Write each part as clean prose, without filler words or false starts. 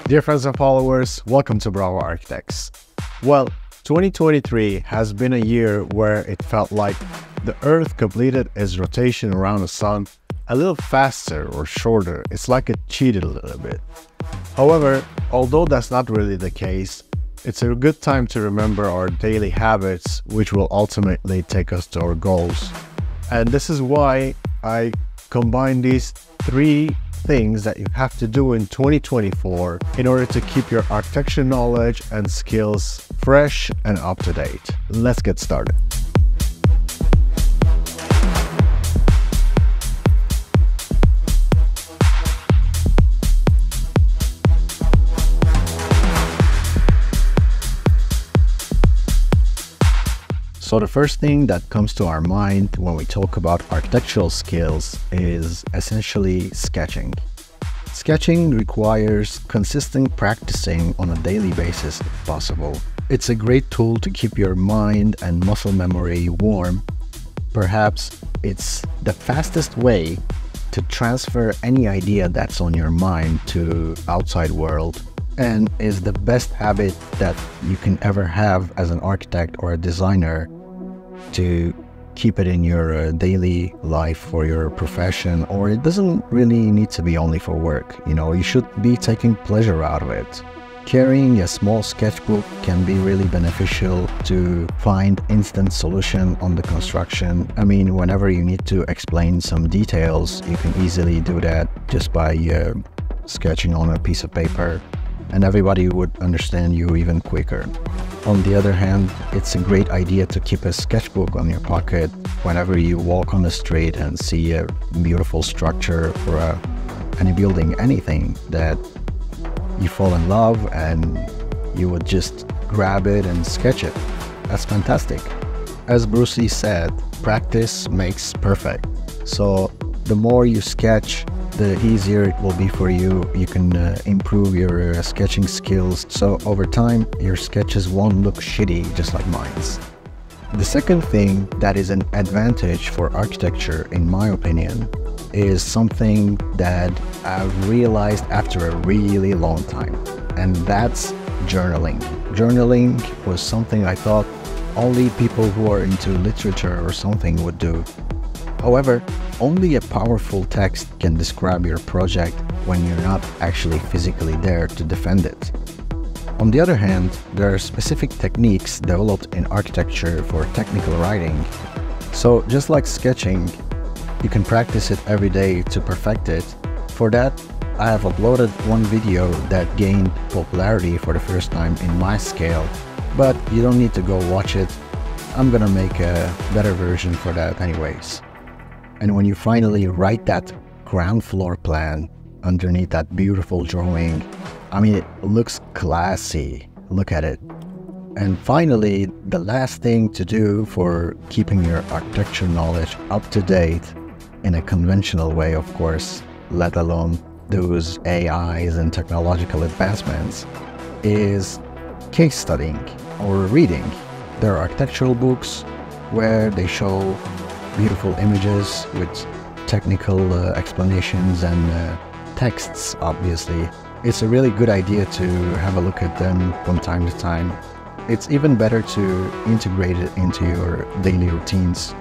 Dear friends and followers, welcome to Bravo Architects. Well, 2023 has been a year where it felt like the Earth completed its rotation around the Sun a little faster or shorter. It's like it cheated a little bit. However, although that's not really the case, it's a good time to remember our daily habits, which will ultimately take us to our goals. And this is why I combine these three things that you have to do in 2024 in order to keep your architecture knowledge and skills fresh and up to date. Let's get started. So the first thing that comes to our mind when we talk about architectural skills is essentially sketching. Sketching requires consistent practicing on a daily basis if possible. It's a great tool to keep your mind and muscle memory warm. Perhaps it's the fastest way to transfer any idea that's on your mind to outside world, and is the best habit that you can ever have as an architect or a designer to keep it in your daily life for your profession. Or it doesn't really need to be only for work. You should be taking pleasure out of it. Carrying a small sketchbook can be really beneficial to find instant solution on the construction. Whenever you need to explain some details, you can easily do that just by sketching on a piece of paper, and everybody would understand you even quicker. On the other hand, it's a great idea to keep a sketchbook on your pocket whenever you walk on the street and see a beautiful structure or any building, anything that you fall in love, and you would just grab it and sketch it. That's fantastic. As Bruce Lee said, practice makes perfect. So the more you sketch, the easier it will be for you. You can improve your sketching skills, so over time your sketches won't look shitty just like mine's. The second thing that is an advantage for architecture, in my opinion, is something that I've realized after a really long time, and that's journaling. Journaling was something I thought only people who are into literature or something would do. However, only a powerful text can describe your project when you're not actually physically there to defend it. On the other hand, there are specific techniques developed in architecture for technical writing. So just like sketching, you can practice it every day to perfect it. For that, I have uploaded one video that gained popularity for the first time in my scale, but you don't need to go watch it. I'm gonna make a better version for that anyways. And when you finally write that ground floor plan underneath that beautiful drawing, it looks classy. Look at it. And finally, the last thing to do for keeping your architecture knowledge up to date in a conventional way, of course, let alone those AIs and technological advancements, is case studying or reading. There are architectural books where they show beautiful images with technical explanations and texts, obviously. It's a really good idea to have a look at them from time to time. It's even better to integrate it into your daily routines.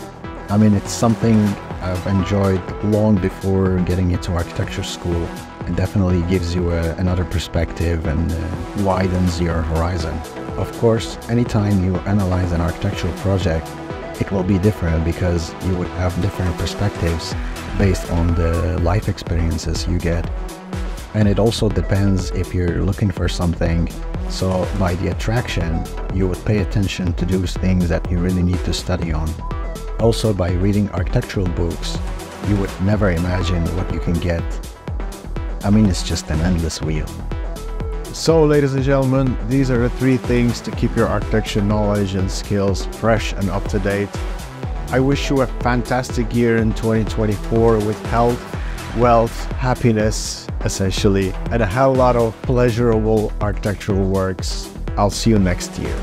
It's something I've enjoyed long before getting into architecture school. It definitely gives you another perspective and widens your horizon. Of course, anytime you analyze an architectural project, it will be different because you would have different perspectives based on the life experiences you get. And it also depends if you're looking for something. So by the attraction, you would pay attention to those things that you really need to study on. Also, by reading architectural books, you would never imagine what you can get. It's just an endless wheel. So, ladies and gentlemen, these are the three things to keep your architecture knowledge and skills fresh and up to date. I wish you a fantastic year in 2024 with health, wealth, happiness, essentially, and a hell lot of pleasurable architectural works. I'll see you next year.